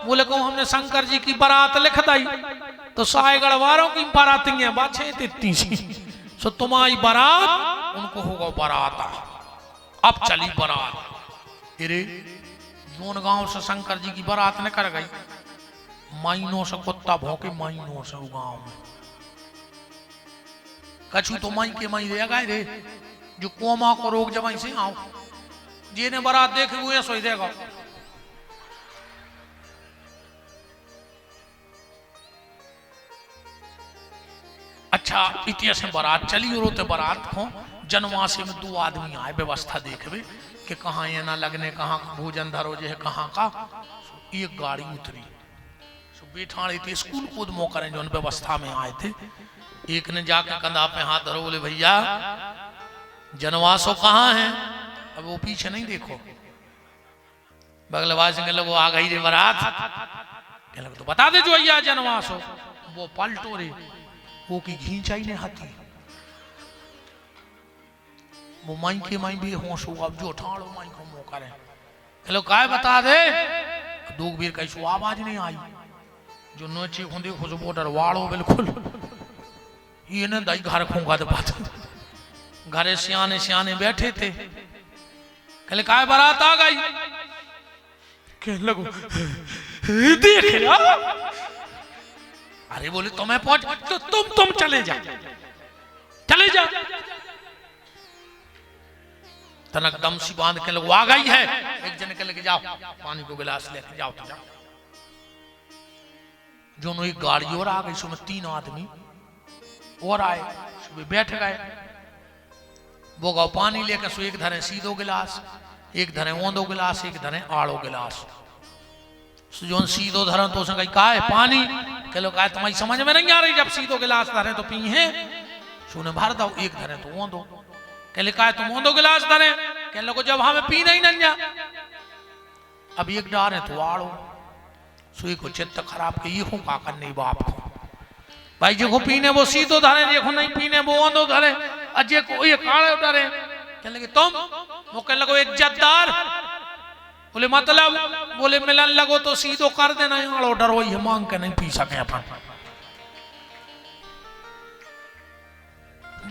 बोले को हमने शंकर जी की बारात लिख दी तो सायगढ़ वालों की बारात बाछे तित्ती सी सो तुम्हारी बारात उनको होगा बारात। अब चली बारात अरे जोन गांव से शंकर जी की बारात निकल गई महीनों से कुत्ता भौंके महीनों से गांव में कछु तो माई के माई रह गए रे जो कोमा को रोक जब से आओ जिन्हें बारात देखे हुए सोई देगा। अच्छा इतिहास में बारात चली और रोते बारात को जनवासी में 2 आदमी आए व्यवस्था देखबे कि कहाँ ये ना लगने कहाँ भोजन धरो जे है कहाँ का एक गाड़ी उतरी बैठाड़ी थी स्कूल कूद मो करें जो व्यवस्था में आए थे। एक ने जाके कंधा पे हाथ धरो बोले भैया जनवासो कहाँ है। अब वो पीछे नहीं देखो बगलवास के लोग आ गई रे बारात कह लगे तो बता दे जो भैया जनवासो वो पलटो रे वो की घींचाई ने हाथी वो माई के माई भी होश होगा अब जो ठाड़ो माई को मो करे हेलो काय बता दे दूग बीर कैसो आवाज नहीं आई जो नोचे खुंदे खुश बोटर वाड़ो बिल्कुल ये ने दाई घर खूंगा तो बात घरे सियाने सियाने बैठे थे कहले काय बारात आ गई कह लगो देख यार अरे बोले तो मैं पहुंच तो तुम चले जा तनक दम सी बांध के लोग आ गई है एक जन के लेके जाओ पानी को गिलास लेके जाओ तो जाओ जो एक गाड़ी और आ गई उसमें 3 आदमी और आए सुबह बैठ गए वो गाँव पानी लेकर सो एक धरे सीधो गिलास एक धरे ओंदो गिलास एक धरे आड़ो गिलास जो सीधो धरे तो उसने कहा है पानी कह लो कहा तुम्हारी समझ में नहीं आ रही जब सीधो गिलास धरे तो पी है सुने भर दो एक धरे तो ओंदो कह ले कहा तुम ओंदो गिलास धरे कह लो जब हमें पी नहीं नंजा अब एक डार है तो आड़ो सुई को चित्त खराब के ये हूँ का करने बाप को भाई जो को पीने वो सीधो धरे देखो नहीं पीने वो ओंदो धरे अजय को ये काले धरे कह लगे तुम वो कह लगो इज्जतदार बोले मतलब बोले मिलन लगो तो सीधो कर देना आड़ो डरो ये मांग के नहीं पी सके अपन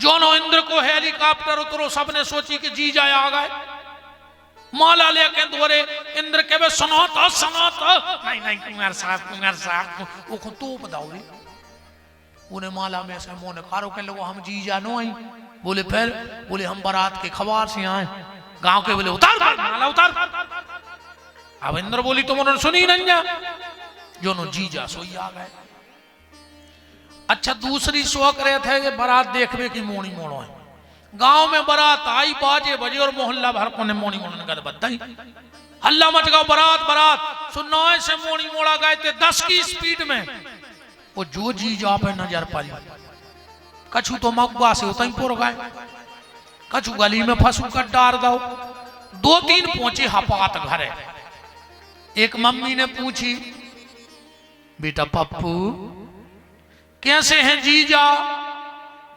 जोनो इंद्र को हेलीकॉप्टर उतरो सबने सोची कि जी जाए आ गए माला लेके दोरे इंद्र के वे सुनाता नहीं कुमार साहब वो को तो बताओ रे उन्हें माला में से मोने कारो के लोग हम जी जानो आई बोले फिर बोले हम बारात के खबर से आए गांव के बोले उतार माला उतार अब इंद्र बोली तुम उन्होंने सुनी नहीं जा जो नो जी जा सोई आ गए। अच्छा दूसरी शौक रहे थे ये बारात देखने की मोनी मोड़ो है गांव में बारात आई बाजे बजे और मोहल्ला भर को ने मोनी मोड़ने का बधाई हल्ला मच गया बारात सुनो से मोनी मोड़ा गए थे 10 की स्पीड में वो जो जी जा पे नजर पाई कछु तो मगवा से उतई पुर गए कछु गली में फंसू कर डार दो 2-3 पहुंचे हपात घरे एक मम्मी ने पूछी बेटा पप्पू कैसे हैं जीजा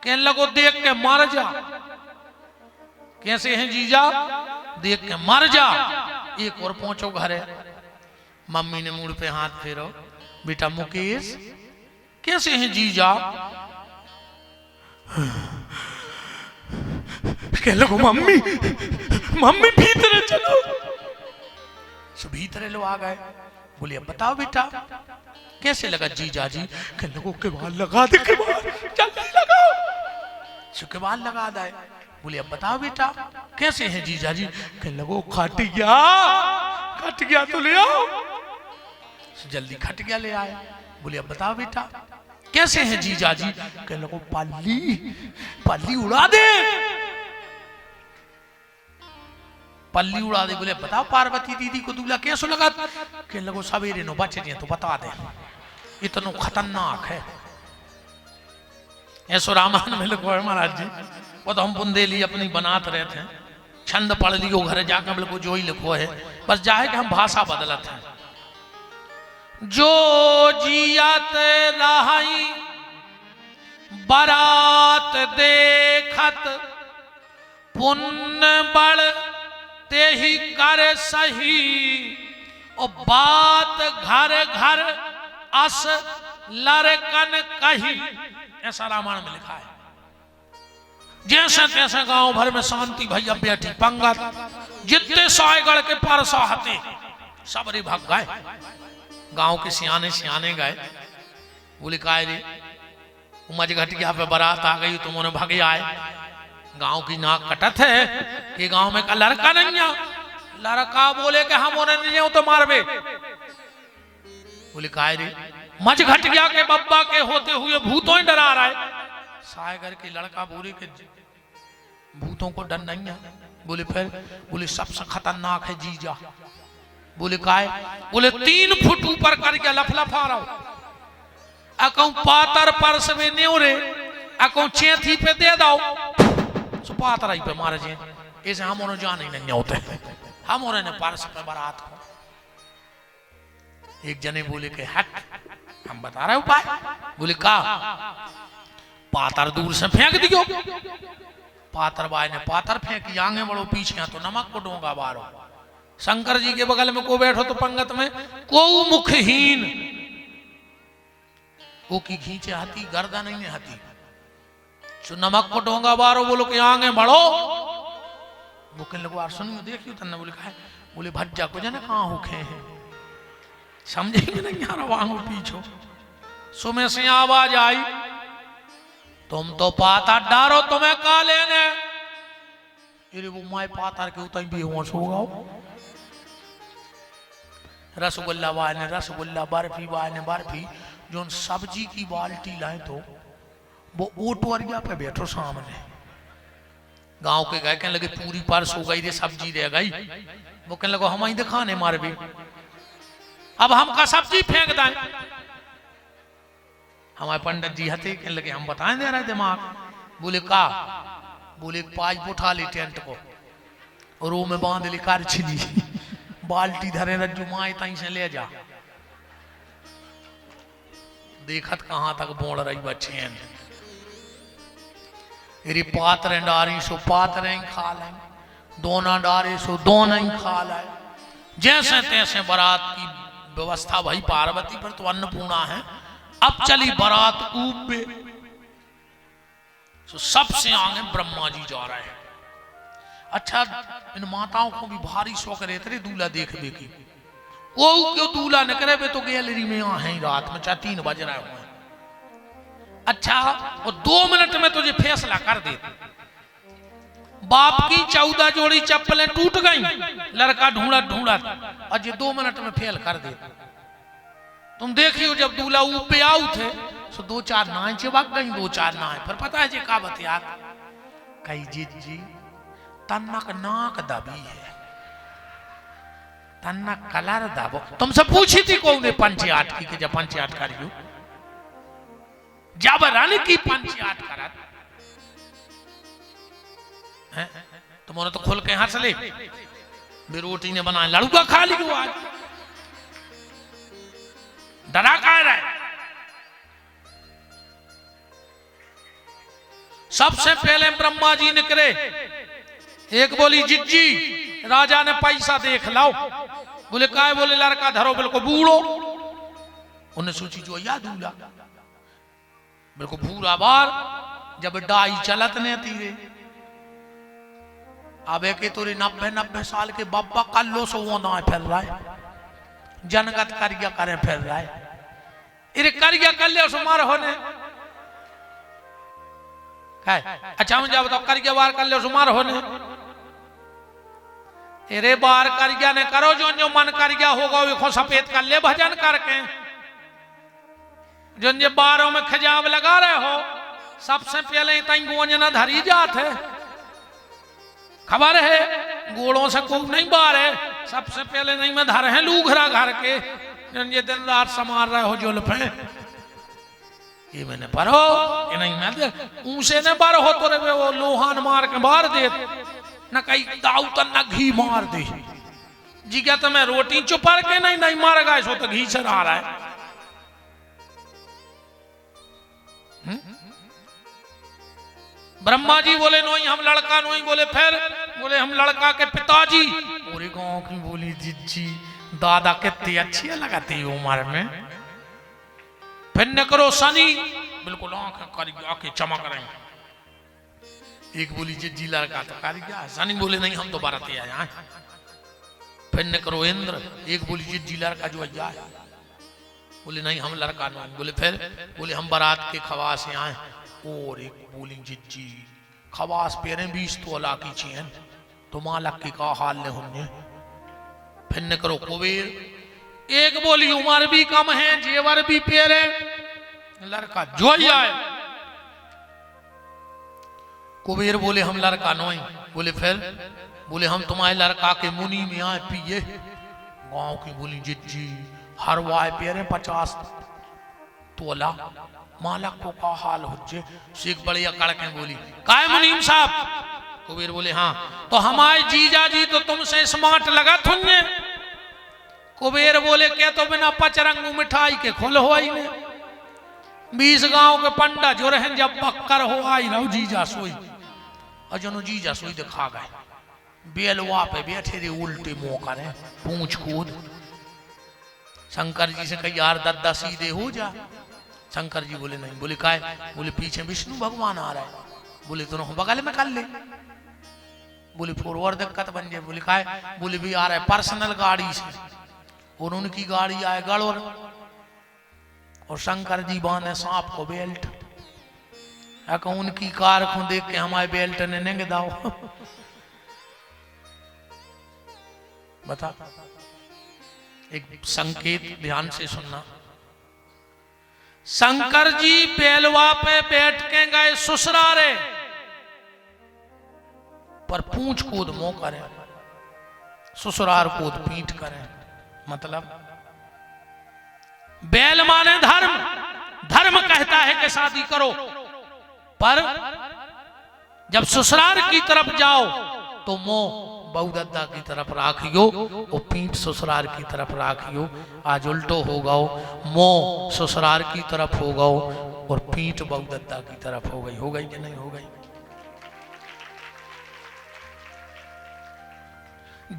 कहने लगो देख के मर जा कैसे हैं जीजा देख के मर जा एक और पहुंचो घरे मम्मी ने मुड़ पे हाथ फेरो बेटा मुकेश कैसे हैं जीजा कहने लगो मम्मी भीतरे चलो भीतरे लो आ गए बोले अब बताओ बेटा कैसे लगा जीजा जी कहने लगो केवाल लगा दे केवाल जल्दी लगाओ केवाल लगा दे बोले अब बताओ बेटा कैसे हैं जीजा जी कहने लगो खट गया तो ले आओ जल्दी खट गया ले आए बोले अब बताओ बेटा कैसे हैं जीजा जी कहने लगो पल्ली उड़ा दे पल्ली उड़ा दे बोले बताओ पार्वती दीदी को दूल्हा कैसे लगा कहने लगो सवेरे नो बचे तो बता दे इतना खतरनाक है ऐसो रामायण में लिखो है महाराज जी वो तो हम बुंदेली अपनी बनाते रहे थे छंद पढ़ लियो घर जाकर बिल्कुल जो ही लिखो है बस जाए कि हम भाषा बदलते हैं जो जियत रही बारात देखत पुण्य बड़ ते ही कर सही और बात घर घर अस लड़कन कही, ऐसा रामायण में लिखा है। जैसे तैसे गांव भर में शांति भैया बैठी पंगत, जितने सायगढ़ के परसा हते सबरे भाग गए। गांव के सियाने सियाने गए, बोले काय रे उमज घटिया पे बारात आ गई, तुम उन्हें भागे आए। गांव की नाक कटत है कि गांव में का लड़का नहीं है। लड़का बोले कि हम उन्हें नहीं हो तो मारबे। बोले काय रे मज घटिया के बब्बा के होते हुए भूतों ही डरा रहा है। सायगर के लड़का बोले कि भूतों को डर नहीं है। बोले फिर? बोले सबसे खतरनाक है जीजा। बोले काय? बोले 3 फुट ऊपर करके लफलफा रहा हूं, अकौ पातर पर से न्योरे अकौ चेथी पे दे दो, सो पातर ही पे मारे जे। ऐसे हम उन्हें जाने नहीं होते, हम उन्हें परस पे बारात को। एक जने बोले के हट हम बता रहे उपाय। बोले का? पातर दूर से फेंक दियो। पातर बाई ने पातर फेंकी, आगे बढ़ो पीछे तो नमक को डोंगा बारो। शंकर जी के बगल में को बैठो तो पंगत में को मुखहीन, वो की खींचे हाथी गर्दन नहीं है हाथी, सो नमक को डोंगा बारो। बोलो कि आगे बढ़ो। वो कहने लगो यार सुनियो देखियो तन्ने। बोले कहा? बोले भज्जा को जाने कहाँ होखे हैं, समझेंगे नहीं यार वांगो पीछो। सुमे से आवाज आई, तुम तो पाता डारो तुम्हें का लेने। अरे वो माए पातार के उतर भी होश होगा। रसगुल्ला वाले रसगुल्ला, बर्फी वाले बर्फी, जो सब्जी की बाल्टी लाए तो वो ओटवरिया पे बैठो सामने। गांव के गए कहने लगे पूरी परस हो गई रे, सब्जी रह गई। वो कहने लगे हम ही दिखाने मारे भी, अब हम का सब्जी फेंक दें। हमारे पंडित जी हथे कहने लगे हम बताएं दे रहे दिमाग। बोले का? बोले पाइप उठा ली टेंट को और वो में बांध ली कार छिली, बाल्टी धरे रज्जू माए तई से ले जा। देखत कहां तक बोल रही बच्चे। अरे पात्र डारी सो पात्र खा लें, दोना डारे सो दोना ही खा लें। जैसे तैसे बारात की व्यवस्था भाई पार्वती पर तो अन्नपूर्णा है। अब चली बारात ऊप पे, तो सबसे आगे ब्रह्मा जी जा रहे हैं। अच्छा इन माताओं को भी भारी शौक रहते रे दूल्हा देखने की। वो क्यों दूल्हा न करे वे तो गैलरी में यहाँ है रात में 3 बज रहे हुए। अच्छा वो 2 मिनट में तुझे फैसला कर दे। बाप की 14 जोड़ी चप्पलें टूट गई, लड़का ढूंढा ढूंढा और ये 2 मिनट में फेल कर दे। तुम देखियो जब दूल्हा ऊपर आउ थे तो 2-4 नाई चिपक गई, 2-4 नाई। फिर पता है जी का बतिया कही जी तन्नक नाक दबी है, तन्नक कलर दबो। तुमसे पूछी थी कौन पंचे आठ की जब पंचे आठ करियो, जब रन की पंचे आठ करत तुमने तो खोल के हंस ले। रोटी ने बनाया लड़ुआ खा लियो आज, डरा कह रहे। सबसे पहले ब्रह्मा जी निकले। एक बोली जिज्जी राजा ने पैसा देख लाओ। बोले काय? बोले लड़का धरो बिल्कुल बूढ़ो। उन्हें सोची जो या दूल्हा बिल्कुल भूरा बार, जब डाई चलत ने तीरे। अब के तोरे 90 साल के बब्बा कल्लो सो वो फिर रहा है, जनगत करिया करे फिर रहा है। इरे करिया कल्ले सुमार होने अच्छा मुझे बताओ करिया बार कल्ले सुमार होने। अरे बार करिया ने करो जो मन करिया होगा वो सफेद कर ले भजन करके। जो ये बारों में खजाब लगा रहे हो सबसे पहले तई गोंजना धरी जात है, खबर है गोड़ों से खूब नहीं बार है। सबसे पहले नहीं में धर है लूघरा घर के, ये दिन रात समार रहे हो जुल्फे। ये मैंने पढ़ो ये नहीं मैं ऊंसे ने बार हो तो रे वो लोहान मार के मार दे, न कहीं दाऊत न घी मार दे। जी क्या तुम्हें रोटी चुपर के नहीं मार गए सो तो घी से आ रहा है। ब्रह्मा जी बोले नोई हम लड़का नोई। बोले फिर? बोले हम लड़का के पिताजी। पूरे गांव की बोली जिज्जी दादा कितनी अच्छी लगाती है उम्र में। फिर न करो सनी, बिल्कुल आंखें चमक रही। एक बोली जी लड़का तो कारी क्या, सनी बोले नहीं हम तो बाराती आए हैं। फिर न करो इंद्र, एक बोली जी लड़का जो जाए, बोले नहीं हम लड़का नहीं। बोले फिर, बोले हम बारात के खवास से आए। और एक बोली जी खवास पेरे 20 तोला की चेन, तो मालक की का हाल ने होने। फिर न करो कुबेर, एक बोली उम्र भी कम है, जेवर भी पेरे, लड़का जो ही आए। कुबेर बोले हम लड़का नहीं। बोले फिर, बोले हम तुम्हारे लड़का के मुनि में आए पिए। गांव की बोली जी हर वाय पेरे 50 तोला, मालक को का हाल हो जे। शेख बड़े अकड़ के बोली काय मुनीम साहब। कुबेर बोले हाँ, तो हमारे जीजा जी तो तुमसे स्मार्ट लगा थुन्ने। कुबेर बोले क्या तो बिना पचरंगू मिठाई के खुल हो ही ने। 20 गांव के पंडा जो रहे जब पक्कर हो आई रहो जीजा सोई, अजनो जीजा सोई दिखा गए। बेलवा पे बैठे रे उल्टे मुंह करे, पूंछ कूद। शंकर जी से कही यार दद्दा सीधे हो जा। शंकर जी बोले नहीं। बोले काय? बोले पीछे विष्णु भगवान आ रहा है। बोले दोनों बगल में कर ले। बोले फोर और दिक्कत बन जाए। बोले काय? बोले भी आ रहा है पर्सनल गाड़ी से, और उनकी गाड़ी आए गड़ोर, और शंकर जी बांधे सांप को बेल्ट। उनकी कार को देख के हमारे बेल्ट ने नेंगे दाओ। बता, एक संकेत ध्यान से सुनना। शंकर जी बेलवा पे बैठ के गए ससुरारे, पर पूंछ कूद मुंह करे, ससुरार कूद पीठ करे। मतलब बैल माने धर्म, धर्म कहता है कि शादी करो, पर जब ससुरार की तरफ जाओ तो मुंह बहू दद्दा की तरफ राखियो, और पीठ ससुरार की तरफ राखियो। आज उल्टो हो गओ, मुंह ससुरार की तरफ हो गओ और पीठ बहू दद्दा की तरफ हो गई। हो गई कि नहीं हो गई?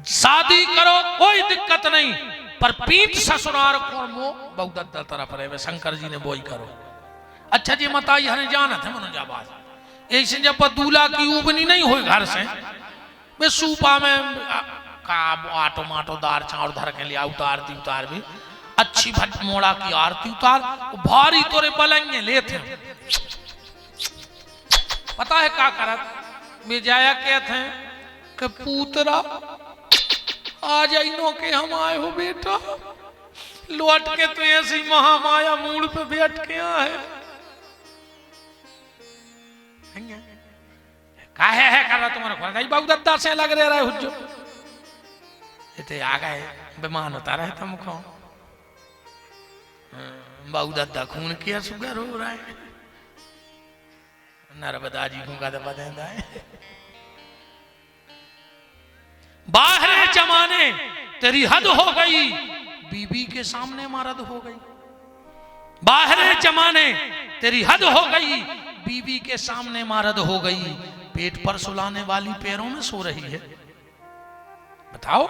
शादी करो कोई दिक्कत नहीं, पर पीठ ससुरार को मुंह बहू दद्दा तरफ रहे। शंकर जी ने बोई करो। अच्छा जी मताई हने जाना थे मनोजाबाद, ऐसे जब दूल्हा की उबनी नहीं हुई घर से, वे सूपा में का आटो माटो दार चाउर धर के लिया, उतारती उतार भी अच्छी भट मोड़ा की आरती उतार, भारी तोरे पलंगे लेते। पता है क्या करत? वे जाया कहते हैं कि पूतरा आ जाइनो के हम आए हो बेटा, लौट के तो ऐसी महामाया मूड पे बैठ के आए। काहे है कर रहा तुम्हारा खोल गई बाबू दद्दा से लग रहा है हुज्जो। इतने आ गए बेमान होता रहे तुमको। बाबू दद्दा खून किया सुगर हो रहा है, नर्मदा जी को का दबा देता है। बाहर जमाने तेरी हद हो गई, बीबी के सामने मर्द हो गई। बाहर जमाने तेरी हद हो गई, बीबी के सामने मर्द हो गई। पेट पर सुलाने वाली पैरों में सो रही है। बताओ,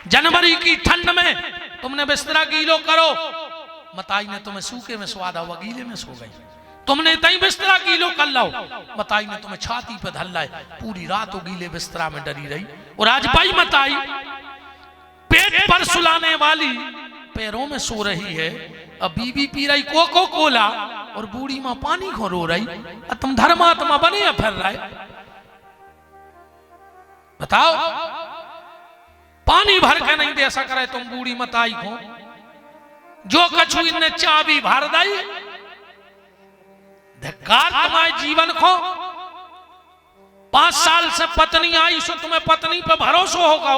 जनवरी की ठंड में तुमने बिस्तरा गीलो करो, मताई ने तुम्हें सूखे में स्वादा हुआ, गीले में सो गई। तुमने तई बिस्तरा गीलो कर लो, मताई ने तुम्हें छाती पे धर लाए, पूरी रात वो गीले बिस्तरा में डरी रही। और आज भाई मताई पेट पर सुलाने वाली पैरों में सो रही है। अब बीबी पी रही कोको कोला और बूढ़ी मां पानी को रो रही, और तुम धर्मात्मा बने या फिर रहे? बताओ, पानी भर के नहीं दे सक रहे तुम बूढ़ी मताई को, जो कछु इनने चाबी भर दी। धिक्कार तुम्हारे जीवन को। 5 साल से पत्नी आई सो तुम्हें पत्नी पे भरोसा होगा,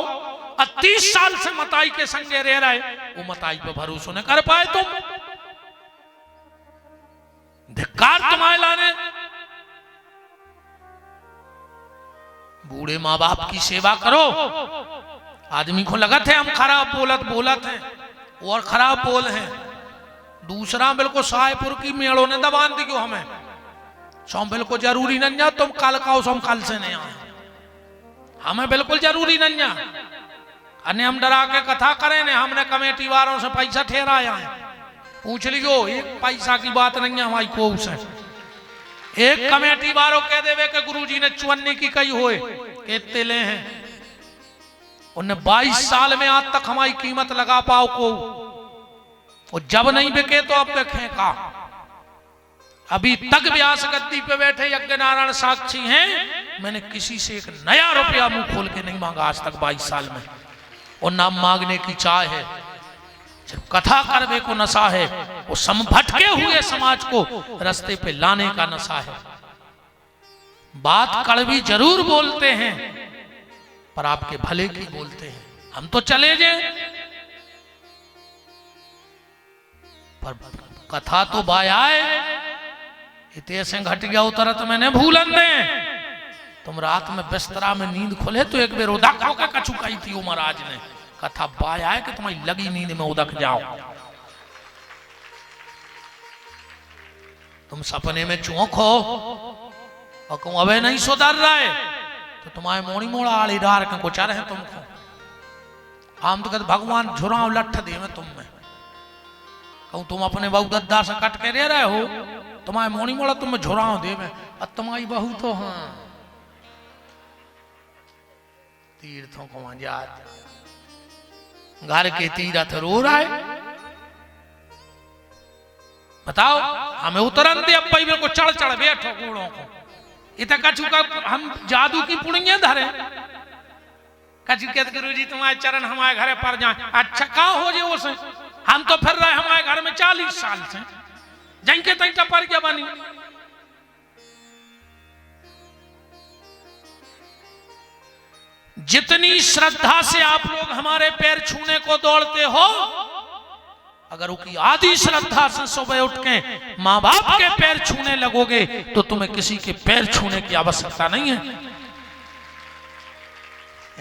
और 30 साल से मताई के संगे रह रहे, वो मताई पे भरोसा न कर पाए तुम। धिक्कार तुम्हारे लाने। बूढ़े माँ बाप की सेवा करो। आदमी को लगत है हम खराब बोलत हैं, और खराब बोल हैं। दूसरा बिल्कुल साहेपुर की मेड़ों ने दबान दी क्यों हमें, सो बिल्कुल जरूरी नहीं जा तुम कल का, हम कल से नहीं आए, हमें बिल्कुल जरूरी नहीं जा। अन्य हम डरा के कथा करें ने, हमने कमेटी वालों से पैसा ठहराया है, पूछ लियो, एक पैसा की बात नहीं है हमारी को से। एक कमेटी वालों कह देवे कि गुरुजी ने चुन्नी की कई होए कहते ले हैं, उन्हें 22 साल में आज तक हमारी कीमत लगा पाओ को, वो जब नहीं बिके तो अब देखें का। अभी तक व्यास गद्दी पे बैठे यज्ञ नारायण साक्षी हैं, मैंने किसी से एक नया रुपया मुंह खोल के नहीं मांगा आज तक 22 साल में। और नाम मांगने की चाह है, सिर्फ कथा करने को नशा है, वो भटके हुए समाज को रास्ते पे लाने का नशा है। बात कड़वी जरूर बोलते हैं पर आपके भले की बोलते हैं। हम तो चले जाए पर कथा तो बायाए इतने से घट गया उतरत मैंने भूलन दे। तुम रात में बिस्तरा में नींद खोले तो एक बेर उदक होकर कछुकाई थी महाराज ने, कथा बायाए कि तुम्हारी लगी नींद में उदक जाओ। तुम सपने में चौंको और कहूं अबे नहीं सुधर रहा है तो तुम्हारे मोड़ी मोड़ा आली डार के कुचार है तुमको। हम तो कहते भगवान झुराव लठ दे में तुम में, कहूं तुम अपने बहू दद्दा से कट के रह रहे हो, तुम्हारे मोड़ी मोड़ा तुम झुराव दे में, और तुम्हारी बहू तो हाँ तीर्थों को जात घर के तीरथ रो रहा है। बताओ हमें उतरन दे अब भाई को चढ़ चढ़ बैठो घोड़ों को। इतना कछु का हम जादू की पुड़िया धरे, कछु कहते गुरु जी तुम्हारे चरण हमारे घर पर जाए। अच्छा कहा हो जे उसे, हम तो फिर रहे हमारे घर में 40 साल से, जिनके तक पर क्या बनी। जितनी श्रद्धा से आप लोग हमारे पैर छूने को दौड़ते हो, अगर उसकी आधी श्रद्धा से सुबह उठ के माँ बाप के पैर छूने लगोगे तो तुम्हें किसी के पैर छूने की आवश्यकता नहीं है।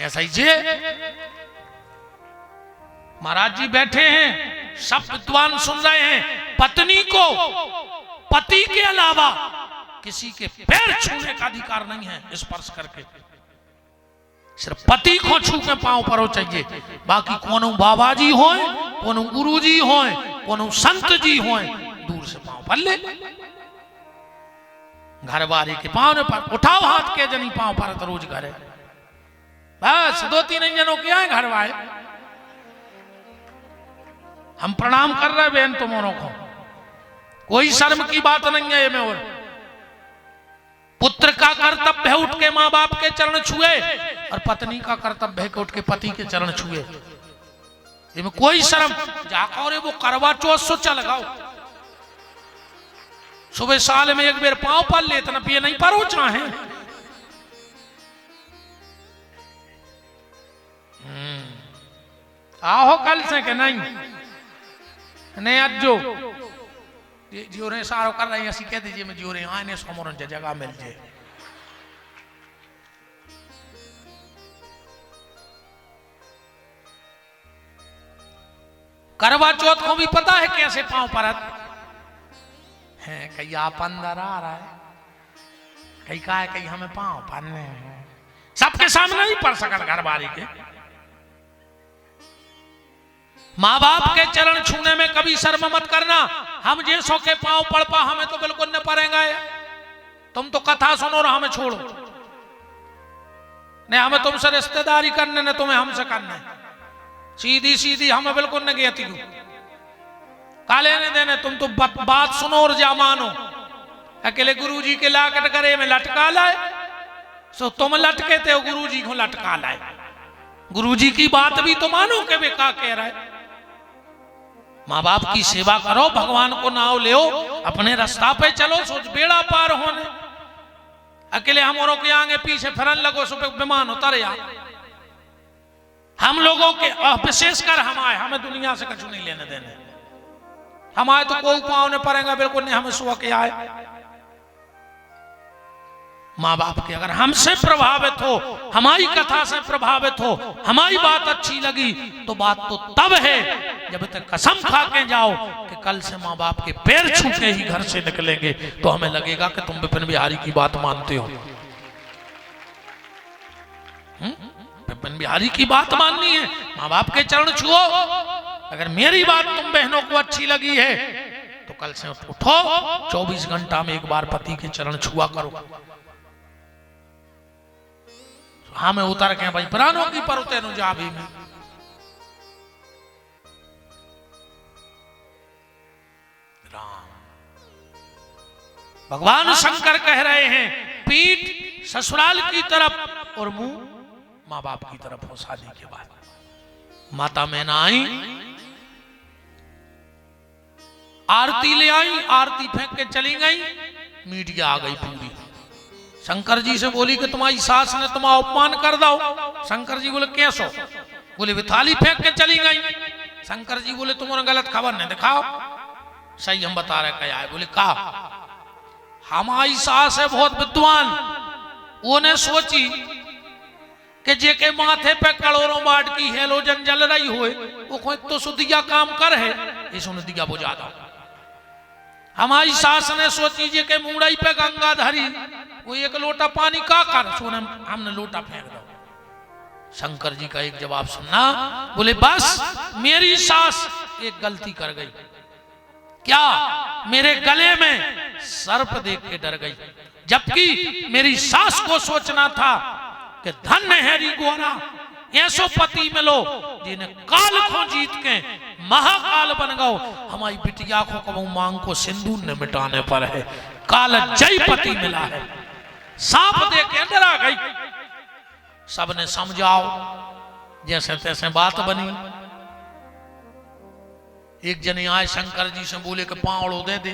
ऐसा ही जे महाराज जी बैठे हैं, सब विद्वान सुन रहे हैं, पत्नी को पति के अलावा किसी के पैर छूने का अधिकार नहीं है स्पर्श करके। सिर्फ पति को छू के पांव परो चाहिए, बाकी कोनो बाबा जी हो, कोनो गुरु जी हो, कोनो संत जी हो, दूर से पांव पर ले। घर वाले के पांव पर उठाओ हाथ के जनी पांव पर तो रोज घर है, बस 2-3 जनों के आए घर वाले। हम प्रणाम कर रहे बहन तुम्हारों को, कोई शर्म की बात नहीं है में। और पुत्र का कर्तव्य है उठ के माँ बाप के चरण छुए, और पत्नी का कर्तव्य है कि उठ के पति के चरण छुए। इसमें कोई शर्म जाकर वो करवा चौथ सोचा लगाओ, सुबह साल में एक बेर पांव पर ले, इतना पिए नहीं परो चाहे। आओ कल से के नहीं अज्जो जोरे सारो कर रही ऐसी कह दीजिए मैं जोरे आने सोमरन जगह मिल जाए। करवा चौथ को भी पता है कैसे पांव परत है, कहीं आप अंदर आ रहा है, कहीं कहा है कहीं हमें पांव पड़ने हैं, सबके सामने नहीं पड़ सकता घर वाली के। माँ बाप के चरण छूने में कभी शर्म मत करना। हम जैसों के पांव पड़ पा हमें तो बिल्कुल न पड़ेगा। तुम तो कथा सुनो और हमें छोड़ो, नहीं हमें तुमसे रिश्तेदारी करने न तुम्हें हमसे करने, सीधी सीधी हमें बिल्कुल न गई थी काले ने देने। तुम तो बात सुनो और जा मानो। अकेले गुरुजी के लाकट करे में लटका लाए, सो तुम लटके थे गुरुजी को लटका लाए। गुरुजी की बात भी तो मानो के बेका कह रहा है। माँ बाप की सेवा करो, भगवान को नाव ले, अपने रास्ता पे चलो, सोच बेड़ा पार होने। अकेले हम औरों के आगे पीछे फिरन लगो, सुबह विमान उतर या। हम लोगों के विशेषकर हमें दुनिया से कुछ नहीं लेने देने। हमारे तो कोई पाँव नहीं पड़ेगा बिल्कुल नहीं, हमें सुबह के आए। माँ बाप के अगर हमसे प्रभावित हो, हमारी कथा से प्रभावित हो, हमारी बात अच्छी लगी तो बात तो तब है जब तक कसम खा के जाओ कि कल से माँ बाप के पैर छू के ही घर से निकलेंगे तो हमें लगेगा कि तुम विपिन बिहारी की बात मानते हो। विपिन बिहारी की बात माननी है माँ बाप के चरण छुओ। अगर मेरी बात तुम बहनों को अच्छी लगी है तो कल से उठो, 24 घंटा में एक बार पति के चरण छुआ करो। हाँ मैं उतर के भाई प्राणों की परते नु जा भी में राम। भगवान शंकर कह रहे हैं पीठ ससुराल की तरफ और मुंह माँ बाप की तरफ हो शादी के बाद। माता मैना आई, आरती ले आई, आरती फेंक के चली गई, मीडिया आ गई पूरी। शंकर जी से बोली कि तुम्हारी सास ने तुम्हारा अपमान कर दो। शंकर जी बोले कैसो? बोले वे थाली फेंक के चली गई। शंकर जी बोले तुम्हारा गलत खबर नहीं दिखाओ, सही हम बता रहे क्या है। बोले कहा हमारी सास है बहुत विद्वान, वो ने सोची कि जे के माथे पे करोड़ों वाट की हेलोजन जल रही हुए वो कोई तो सुदिया काम कर है, इसने दिया बुझा दो। हमारी सास ने सोची जे के मुड़ई पे गंगा धरी, वो एक लोटा पानी का कर सोने हमने लोटा फेंक दो। शंकर जी का एक जवाब सुनना, बोले बस मेरी सास एक गलती कर गई। क्या? मेरे गले में सर्प देख के डर गई, जबकि मेरी सास को सोचना था कि धन्य है री गोरा, ऐसो पति मिलो जिन्हें काल को जीत के महाकाल बन गओ। हमारी बिटिया को कबू मांग को सिंदूर ने मिटाने पर है, काल जय पति मिला है। सांप देख के डरा गई। सबने समझाओ, जैसे तैसे बात बनी। एक जने आए शंकर जी से, बोले कि पावड़ो दे दे।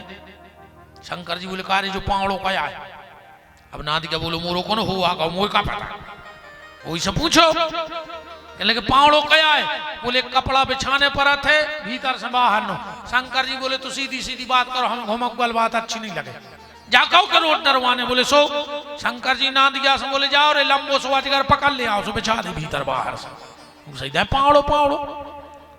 शंकर जी बोले कार्य जो पावड़ो का है। अब नाद क्या बोलो मोरो कौन हुआ का मोर का पता, वही से पूछो। कहने के पावड़ो क्या है? बोले कपड़ा बिछाने पर थे भीतर से बाहर नो। शंकर जी बोले तो सीधी सीधी बात करो, हम घुमक वाल बात अच्छी नहीं लगे, जाओ के रोड डरवाने। बोले सो। शंकर जी नाद गया से बोले जाओ रे लंबो सो अजगर पकड़ ले आओ, सो बिछा दे भीतर बाहर से। सही दे पावड़ो पावड़ो।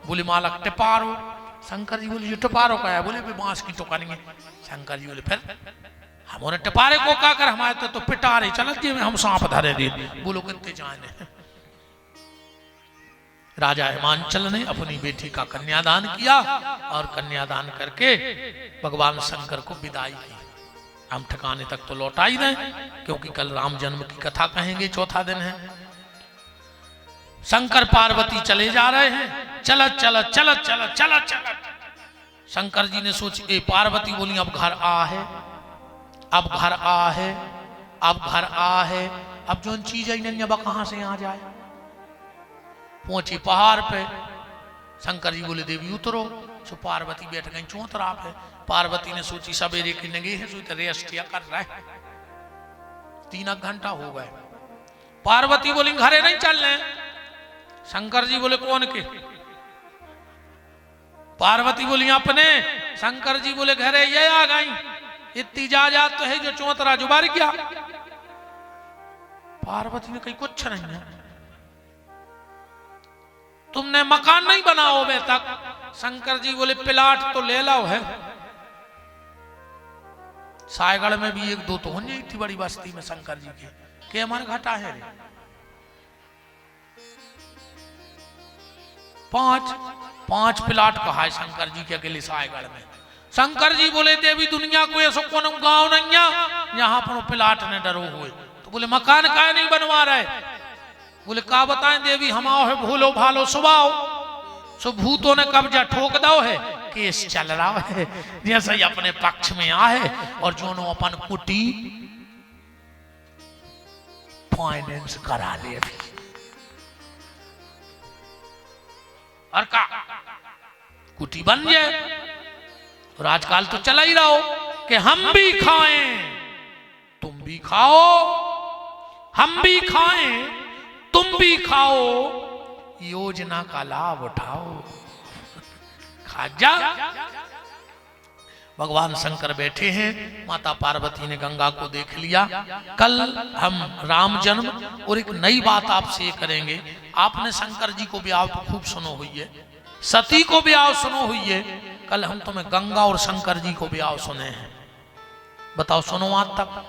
बोले मालक टिपारो। शंकर जी बोले जो टिपारो का है? बोले बांस की टोकनी है। शंकर जी बोले फिर हमारे टिपारे को का कर, हमारे तो पिटारे चलत जी में हम सांप धरे दे। बोलो कितने जाने। राजा हिमांचल ने अपनी बेटी का कन्यादान किया और कन्यादान करके भगवान शंकर को विदाई की। हम ठिकाने तक तो लौटा ही दें, क्योंकि कल राम जन्म की कथा कहेंगे, चौथा दिन है। शंकर पार्वती चले जा रहे हैं, चलत चलत चलत चलत चलत चलत। शंकर जी ने सोची, पार्वती बोली अब घर आ है, अब घर आ है, अब घर आ है, अब जो चीज है नहीं अब कहां से आ जाए। पहुंची पहाड़ पे। शंकर जी बोले देवी उतरो। सो पार्वती बैठ गई चौतरा पे। पार्वती ने सोची सवेरे की नंगी है, सो रेस्ट या कर रहा है, 3 घंटा हो गए। पार्वती बोली घरे नहीं चलने। शंकर जी बोले कौन के? पार्वती बोली अपने। शंकर जी बोले घरे ये आ गई, इतनी जा तो है जो चौतरा जुबार गया। पार्वती ने कही कुछ नहीं है, तुमने मकान नहीं बनाओ बे तक। शंकर जी बोले प्लाट तो ले लो है, सायगढ़ में भी 1-2 तो होनी थी बड़ी बस्ती में शंकर जी के हमारे घाटा है रे। 5 प्लाट कहा है शंकर जी के अकेले सायगढ़ में। शंकर जी बोले देवी दुनिया को ऐसा कौन गांव नहीं है यहाँ पर प्लाट ने डरो हुए। तो बोले मकान काहे नहीं बनवा रहे? बोले का बताएं देवी, हम आओ है भूलो भालो सुबाओ, सो भूतों ने कब्जा ठोक दो है, केस चल रहा है, जैसे ही अपने पक्ष में आए और जो अपन कुटी फाइनेंस करा ले। और का कुटी बन जाए। और आजकल तो चला ही रहा हो कि हम भी खाएं तुम भी खाओ, हम भी खाएं तुम भी खाओ, योजना का लाभ उठाओ। खाजा। भगवान शंकर बैठे हैं, माता पार्वती ने गंगा को देख लिया। कल हम राम जन्म और एक नई बात आपसे करेंगे। आपने शंकर जी को ब्याह तो खूब सुनो हुई है, सती को ब्याह सुनो हुई है। कल हम तुम्हें गंगा और शंकर जी को ब्याह सुने हैं। बताओ सुनो आज तक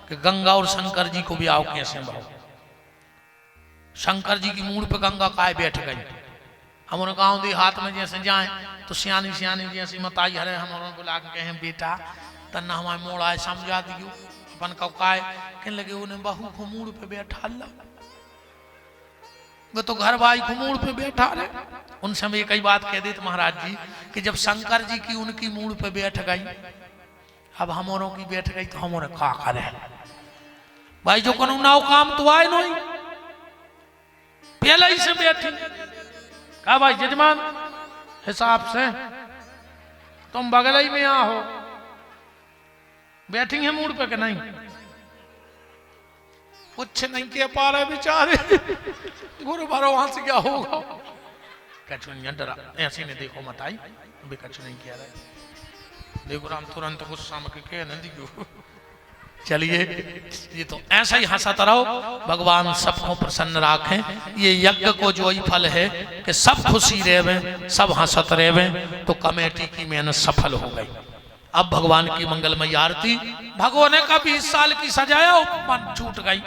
कि गंगा और शंकर जी को ब्याह कैसे भाव। शंकर जी की मूड पे गंगा काय बैठ गई, हमारे गाँव दी हाथ में जैसे जाए तो सियानी सियानी जैसी मताई हरे हमारे बुला के कहें बेटा तन्ना हमारे मोड़ा है समझा दियो अपन कौकाए कहने लगे उन्हें बहू घुमूड़ पे बैठा ला वो तो घर भाई घुमूड़ पे बैठा रहे। उनसे मैं कई बात कह दी तो महाराज जी कि जब शंकर जी की उनकी मूड़ पे बैठ गई अब हमारों की बैठ गई तो हमारे का करे भाई जो कनु नाव काम तो आए नहीं पहले ही से बैठी कहा भाई जजमान हिसाब से तुम बगल ही में यहाँ हो बैठेंगे मूड पे कि नहीं कुछ नहीं कह पा रहे बेचारे गुरु बारो वहां से क्या होगा कछु नहीं डरा ऐसे नहीं देखो मत आई भी कछु नहीं किया रहे देखो राम तुरंत गुस्सा में कह नहीं दियो। चलिए ये तो ऐसा ही हंसता रहो भगवान सबको प्रसन्न रखें। ये यज्ञ को जो ही फल है कि सब खुशी रहे सब हंसत रहे तो कमेटी की मेहनत सफल हो गई। अब भगवान की मंगलमय आरती भगवान ने का 20 साल की सजाया मन छूट गई।